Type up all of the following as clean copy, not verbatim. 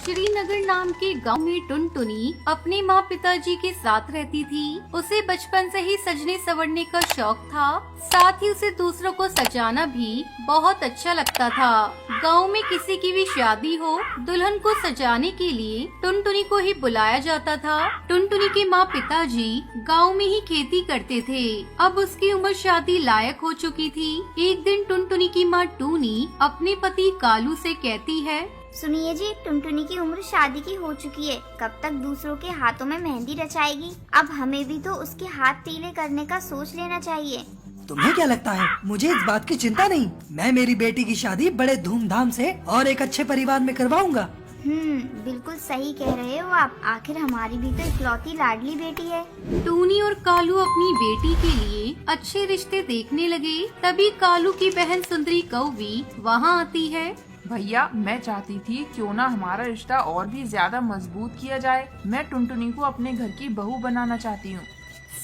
श्रीनगर नाम के गांव में टुनटुनी अपने माँ पिताजी के साथ रहती थी। उसे बचपन से ही सजने संवरने का शौक था, साथ ही उसे दूसरों को सजाना भी बहुत अच्छा लगता था। गांव में किसी की भी शादी हो, दुल्हन को सजाने के लिए टुनटुनी को ही बुलाया जाता था। टुनटुनी के माँ पिताजी गांव में ही खेती करते थे। अब उसकी उम्र शादी लायक हो चुकी थी। एक दिन टुनटुनी की माँ टूनी अपने पति कालू से कहती है, सुनिए जी, टुनटुनी की उम्र शादी की हो चुकी है। कब तक दूसरों के हाथों में मेहंदी रचाएगी? अब हमें भी तो उसके हाथ पीले करने का सोच लेना चाहिए। तुम्हें क्या लगता है? मुझे इस बात की चिंता नहीं। मैं मेरी बेटी की शादी बड़े धूमधाम से और एक अच्छे परिवार में करवाऊंगा। बिल्कुल सही कह रहे हो आप। आखिर हमारी भी तो इकलौती लाडली बेटी है। टूनी और कालू अपनी बेटी के लिए अच्छे रिश्ते देखने लगे। तभी कालू की बहन सुंदरी कौवी वहाँ आती है। भैया, मैं चाहती थी क्यों ना हमारा रिश्ता और भी ज्यादा मजबूत किया जाए। मैं टुनटुनी को अपने घर की बहू बनाना चाहती हूँ।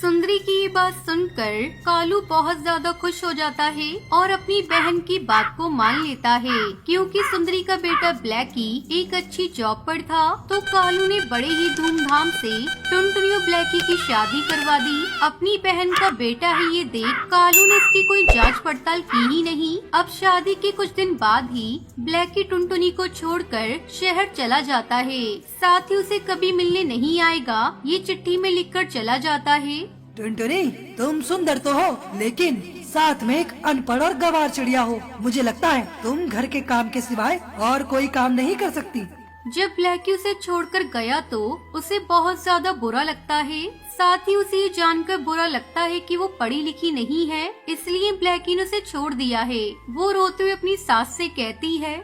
सुंदरी की ये बात सुनकर कालू बहुत ज्यादा खुश हो जाता है और अपनी बहन की बात को मान लेता है। क्योंकि सुंदरी का बेटा ब्लैकी एक अच्छी जॉब पर था, तो कालू ने बड़े ही धूमधाम से टुनटुनी और ब्लैकी की शादी करवा दी। अपनी बहन का बेटा है ये देख कालू ने इसकी कोई जांच पड़ताल की ही नहीं। अब शादी के कुछ दिन बाद ही ब्लैकी टुनटुनी को छोड़कर शहर चला जाता है। साथ ही उसे कभी मिलने नहीं आएगा, ये चिट्ठी में लिखकर चला जाता है। टुनटुनी, तुम सुंदर तो हो, लेकिन साथ में एक अनपढ़ और गंवार चिड़िया हो। मुझे लगता है तुम घर के काम के सिवाय और कोई काम नहीं कर सकती। जब ब्लैकी उसे छोड़कर गया तो उसे बहुत ज्यादा बुरा लगता है। साथ ही उसे ये जानकर बुरा लगता है कि वो पढ़ी लिखी नहीं है, इसलिए ब्लैकी ने उसे छोड़ दिया है। वो रोते हुए अपनी सास से कहती है,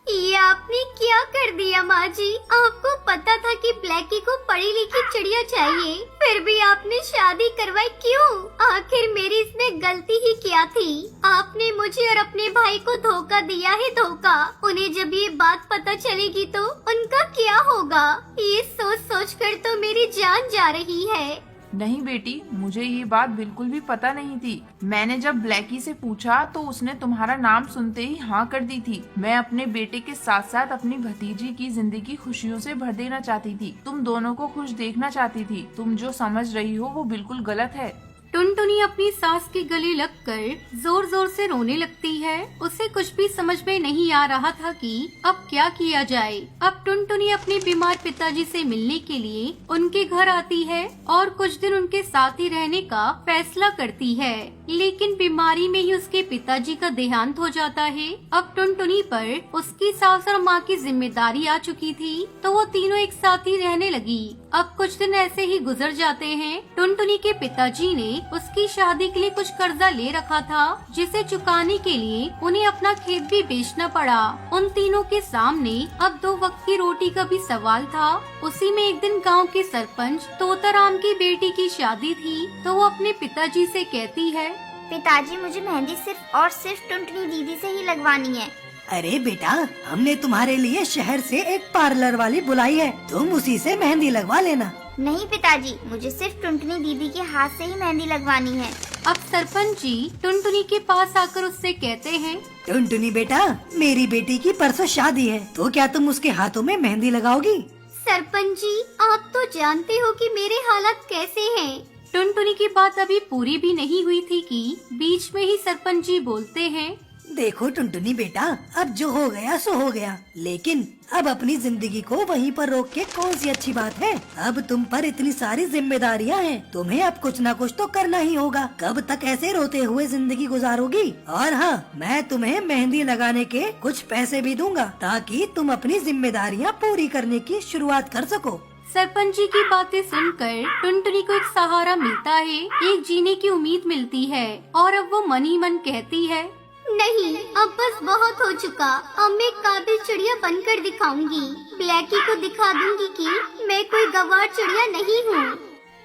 ये आपने क्या कर दिया माँ जी? आपको पता था कि ब्लैकी को पढ़ी लिखी चिड़िया चाहिए, फिर भी आपने शादी करवाई क्यों? आखिर मेरी इसमें गलती ही क्या थी? आपने मुझे और अपने भाई को धोखा दिया है, धोखा। उन्हें जब ये बात पता चलेगी तो उनका क्या होगा? ये सोच सोच कर तो मेरी जान जा रही है। नहीं बेटी, मुझे ये बात बिल्कुल भी पता नहीं थी। मैंने जब ब्लैकी से पूछा तो उसने तुम्हारा नाम सुनते ही हाँ कर दी थी। मैं अपने बेटे के साथ साथ अपनी भतीजी की जिंदगी खुशियों से भर देना चाहती थी। तुम दोनों को खुश देखना चाहती थी। तुम जो समझ रही हो वो बिल्कुल गलत है। टुनटुनी अपनी सास के गले लगकर जोर जोर से रोने लगती है। उसे कुछ भी समझ में नहीं आ रहा था कि अब क्या किया जाए। अब टुनटुनी अपने बीमार पिताजी से मिलने के लिए उनके घर आती है और कुछ दिन उनके साथ ही रहने का फैसला करती है। लेकिन बीमारी में ही उसके पिताजी का देहांत हो जाता है। अब टुनटुनी पर उसकी सास और माँ की जिम्मेदारी आ चुकी थी, तो वो तीनों एक साथ ही रहने लगी। अब कुछ दिन ऐसे ही गुजर जाते हैं। टुनटुनी के पिताजी ने उसकी शादी के लिए कुछ कर्जा ले रखा था, जिसे चुकाने के लिए उन्हें अपना खेत भी बेचना पड़ा। उन तीनों के सामने अब 2 वक्त की रोटी का भी सवाल था। उसी में एक दिन गांव के सरपंच तोताराम की बेटी की शादी थी, तो वो अपने पिताजी से कहती है, पिताजी, मुझे मेहंदी सिर्फ और सिर्फ टुनटुनी दीदी से ही लगवानी है। अरे बेटा, हमने तुम्हारे लिए शहर से एक पार्लर वाली बुलाई है, तुम उसी से मेहंदी लगवा लेना। नहीं पिताजी, मुझे सिर्फ टुनटुनी दीदी के हाथ से ही मेहंदी लगवानी है। अब सरपंच जी टुनटुनी के पास आकर उससे कहते हैं, टुनटुनी बेटा, मेरी बेटी की परसों शादी है, तो क्या तुम उसके हाथों में मेहंदी लगाओगी? सरपंच जी, आप तो जानते हो कि मेरे हालात कैसे हैं। टुनटुनी की बात अभी पूरी भी नहीं हुई थी कि बीच में ही सरपंच जी बोलते हैं, देखो टुनटुनी बेटा, अब जो हो गया सो हो गया, लेकिन अब अपनी जिंदगी को वहीं पर रोक के कौन सी अच्छी बात है। अब तुम पर इतनी सारी जिम्मेदारियां हैं, तुम्हें अब कुछ न कुछ तो करना ही होगा। कब तक ऐसे रोते हुए जिंदगी गुजारोगी? और हाँ, मैं तुम्हें मेहंदी लगाने के कुछ पैसे भी दूंगा, ताकि तुम अपनी जिम्मेदारियां पूरी करने की शुरुआत कर सको। सरपंच जी की बातें सुनकर टुनटुनी को एक सहारा मिलता है, एक जीने की उम्मीद मिलती है। और अब वो मन ही मन कहती है, नहीं, अब बस बहुत हो चुका। अब मैं काबिल चिड़िया बनकर दिखाऊंगी। ब्लैकी को दिखा दूंगी कि मैं कोई गंवार चिड़िया नहीं हूँ।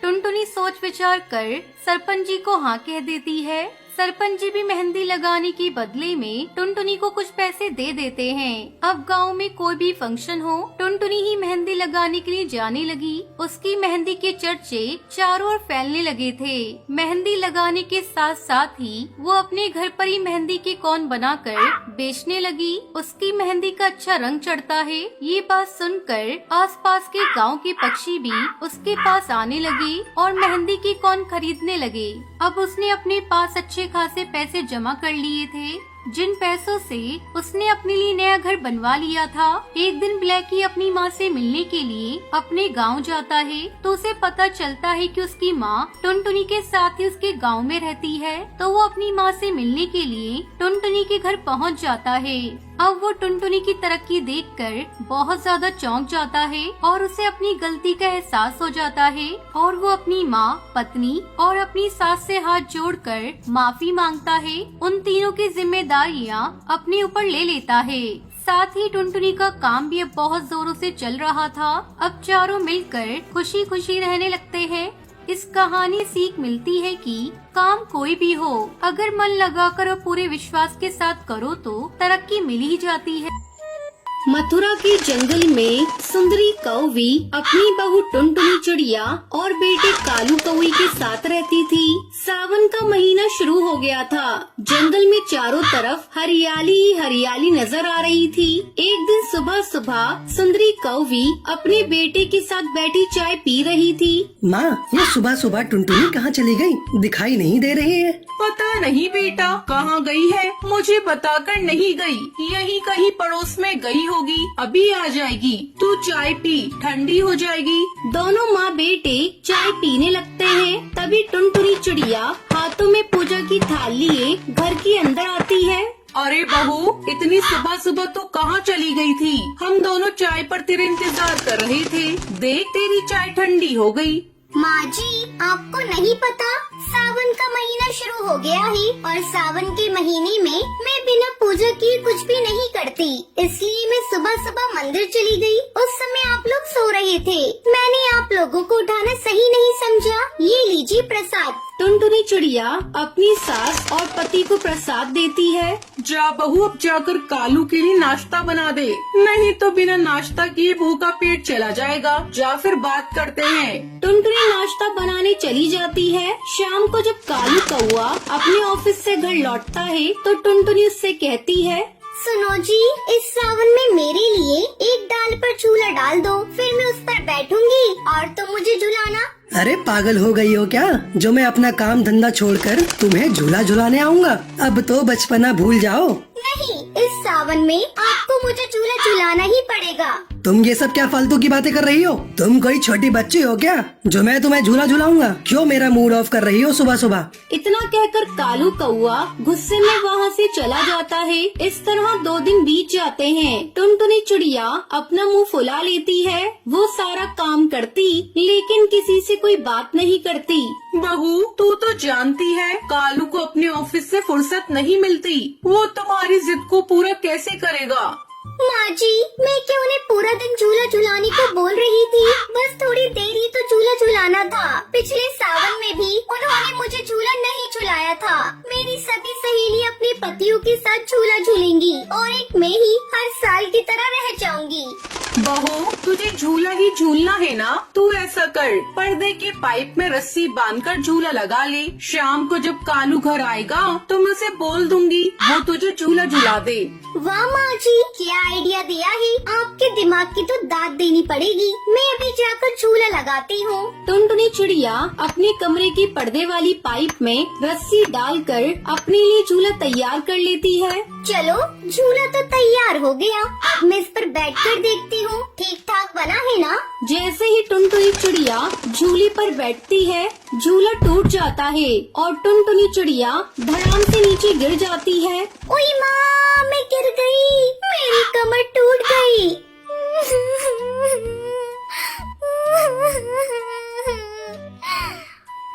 टुनटुनी सोच विचार कर सरपंच जी को हाँ कह देती है। सरपंच जी भी मेहंदी लगाने के बदले में टुनटुनी को कुछ पैसे दे देते हैं। अब गांव में कोई भी फंक्शन हो, टुनटुनी ही मेहंदी लगाने के लिए जाने लगी। उसकी मेहंदी के चर्चे चारों ओर फैलने लगे थे। मेहंदी लगाने के साथ साथ ही वो अपने घर पर ही मेहंदी के कौन बनाकर बेचने लगी। उसकी मेहंदी का अच्छा रंग चढ़ता है। ये बात सुनकर आसपास के गांव के पक्षी भी उसके पास आने लगे और मेहंदी की कौन खरीदने लगे। अब उसने अपने पास अच्छे खासे पैसे जमा कर लिए थे, जिन पैसों से उसने अपने लिए नया घर बनवा लिया था। एक दिन ब्लैकी अपनी माँ से मिलने के लिए अपने गांव जाता है तो उसे पता चलता है कि उसकी माँ टुनटुनी के साथ ही उसके गांव में रहती है। तो वो अपनी माँ से मिलने के लिए टुनटुनी के घर पहुँच जाता है। अब वो टुनटुनी की तरक्की देखकर बहुत ज्यादा चौंक जाता है और उसे अपनी गलती का एहसास हो जाता है और वो अपनी माँ, पत्नी और अपनी सास से हाथ जोड़कर माफी मांगता है। उन तीनों की जिम्मेदारियाँ अपने ऊपर ले लेता है। साथ ही टुनटुनी का काम भी अब बहुत जोरों से चल रहा था। अब चारों मिलकर खुशी खुशी रहने लगते हैं। इस कहानी सीख मिलती है कि काम कोई भी हो, अगर मन लगाकर और पूरे विश्वास के साथ करो तो तरक्की मिल ही जाती है। मथुरा के जंगल में सुंदरी कौवी अपनी बहू टुनटुनी चिड़िया और बेटे कालू कौवे के साथ रहती थी। सावन का महीना शुरू हो गया था। जंगल में चारों तरफ हरियाली ही हरियाली नजर आ रही थी। एक दिन सुबह सुबह सुंदरी कौवी अपने बेटे के साथ बैठी चाय पी रही थी। माँ, ये सुबह सुबह टुनटुनी कहाँ चली गई? दिखाई नहीं दे रही है। पता नहीं बेटा कहाँ गई है, मुझे बताकर नहीं गई। यहीं कहीं पड़ोस में गई होगी, अभी आ जाएगी। तू चाय पी, ठंडी हो जाएगी। दोनों माँ बेटे चाय पीने लगते हैं। तभी टुनटुनी चिड़िया हाथों में पूजा की थाल लिए घर के अंदर आती है। अरे बहू, इतनी सुबह सुबह तो कहाँ चली गई थी? हम दोनों चाय पर तेरे इंतजार कर रहे थे। देख तेरी चाय ठंडी हो गई। माँ जी, आपको नहीं पता, सावन का महीना शुरू हो गया है और सावन के महीने में मैं बिना पूजा किए कुछ भी नहीं करती। इसलिए मैं सुबह सुबह मंदिर चली गई। उस समय आप लोग सो रहे थे। मैंने आप लोगों को उठाना सही नहीं समझा। ये लीजिए प्रसाद। टुनटुनी चिड़िया अपनी सास और पति को प्रसाद देती है। जा बहू, अब जाकर कालू के लिए नाश्ता बना दे, नहीं तो बिना नाश्ता किए भूखा पेट चला जाएगा। जा फिर बात करते हैं। टुनटुनी नाश्ता बनाने चली जाती है। शाम को जब कालू कौवा अपने ऑफिस से घर लौटता है तो टुनटुनी उससे कहती है, सुनो जी, इस सावन में मेरे लिए एक डाल पर झूला डाल दो, फिर मैं उस पर बैठूंगी और तुम मुझे झुलाना। अरे पागल हो गई हो क्या, जो मैं अपना काम धंधा छोड़कर तुम्हें झूला झुलाने आऊँगा? अब तो बचपना भूल जाओ। नहीं, इस सावन में आपको मुझे झूला झुलाना ही पड़ेगा। तुम ये सब क्या फालतू की बातें कर रही हो? तुम कोई छोटी बच्ची हो क्या जो मैं तुम्हें झूला झुलाऊंगा? क्यों मेरा मूड ऑफ कर रही हो सुबह सुबह? इतना कहकर कालू कौवा गुस्से में वहाँ से चला जाता है। इस तरह 2 दिन बीत जाते हैं। टुनटुनी चिड़िया अपना मुंह फुला लेती है। वो सारा काम करती लेकिन किसी से कोई बात नहीं करती। बहू, तू तो जानती है कालू को अपने ऑफिस से फुर्सत नहीं मिलती। वो तुम्हारी जिद को पूरा कैसे करेगा? माँ जी, मैं क्या उन्हें पूरा दिन झूला झुलाने को बोल रही थी? बस थोड़ी देर ही तो झूला झुलाना था। पिछले सावन में भी उन्होंने मुझे झूला नहीं झुलाया था। मेरी सभी सहेली अपने पतियों के साथ झूला झूलेंगी और एक मैं ही हर साल की तरह रह जाऊंगी। बहू, तुझे झूला ही झूलना है ना? तू ऐसा कर, पर्दे के पाइप में रस्सी बांधकर झूला लगा ले। शाम को जब कालू घर आएगा तो मैं उसे बोल दूंगी, वो तुझे झूला झुला दे। वाह माँ जी, क्या आइडिया दिया है। आपके दिमाग की तो दाद देनी पड़ेगी। मैं अभी जाकर झूला लगाती हूँ। टुनटुनी चिड़िया अपने कमरे के पर्दे वाली पाइप में रस्सी डालकर अपने लिए झूला तैयार कर लेती है। चलो, झूला तो तैयार हो गया। अब मैं इस पर बैठकर देखती हूँ ठीक ठाक बना है ना। जैसे ही टुनटुनी चिड़िया झूले पर बैठती है, झूला टूट जाता है और टुनटुनी चिड़िया धड़ाम से नीचे गिर जाती है। ओए माँ, मैं गिर गई। मेरी कमर टूट गई।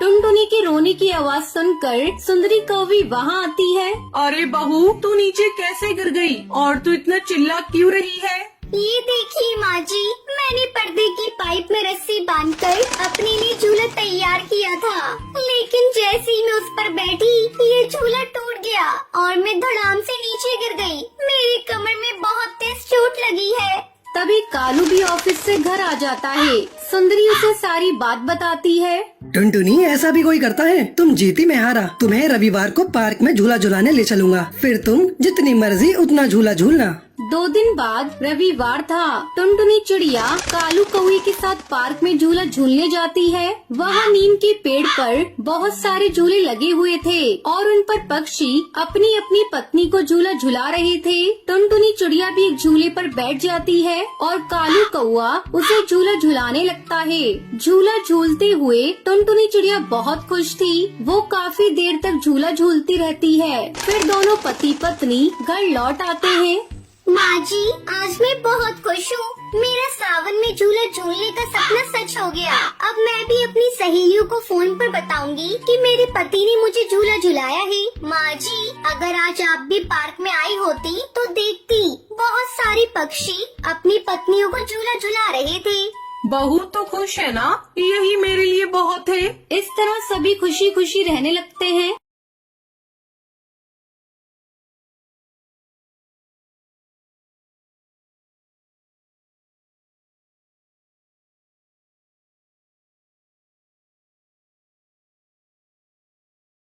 टुनटुनी के रोने की आवाज सुनकर सुंदरी कौवी वहाँ आती है। अरे बहू, तू नीचे कैसे गिर गई और तू इतना चिल्ला क्यों रही है? ये देखिए माँ जी, मैंने पर्दे की पाइप में रस्सी बांधकर अपने लिए झूला तैयार किया था, लेकिन जैसे ही मैं उस पर बैठी ये झूला टूट गया और मैं धड़ाम से नीचे गिर गई। मेरी कमर में बहुत तेज चोट लगी है। तभी कालू भी ऑफिस से घर आ जाता है। सुंदरी उसे सारी बात बताती है। टुनटुनी, ऐसा भी कोई करता है? तुम जीती मैं हारा। तुम्हें रविवार को पार्क में झूला झुलाने ले चलूंगा, फिर तुम जितनी मर्जी उतना झूला झूलना। 2 दिन बाद रविवार था। टुनटुनी चिड़िया कालू कौवे के साथ पार्क में झूला झूलने जाती है। वहाँ नीम के पेड़ पर बहुत सारे झूले लगे हुए थे और उन पर पक्षी अपनी अपनी पत्नी को झूला झुला रहे थे। टुनटुनी चिड़िया भी एक झूले पर बैठ जाती है और कालू कौवा उसे झूला झुलाने लगता है। झूला झूलते हुए टुनटुनी चिड़िया बहुत खुश थी। वो काफी देर तक झूला झूलती रहती है। फिर दोनों पति पत्नी घर लौट आते हैं। माँ जी, आज मैं बहुत खुश हूँ। मेरा सावन में झूला झूलने का सपना सच हो गया। अब मैं भी अपनी सहेलियों को फोन पर बताऊंगी कि मेरे पति ने मुझे झूला झुलाया है। माँ जी, अगर आज आप भी पार्क में आई होती तो देखती बहुत सारे पक्षी अपनी पत्नियों को झूला झुला रहे थे। बहू तो खुश है ना, यही मेरे लिए बहुत है। इस तरह सभी खुशी खुशी रहने लगते हैं।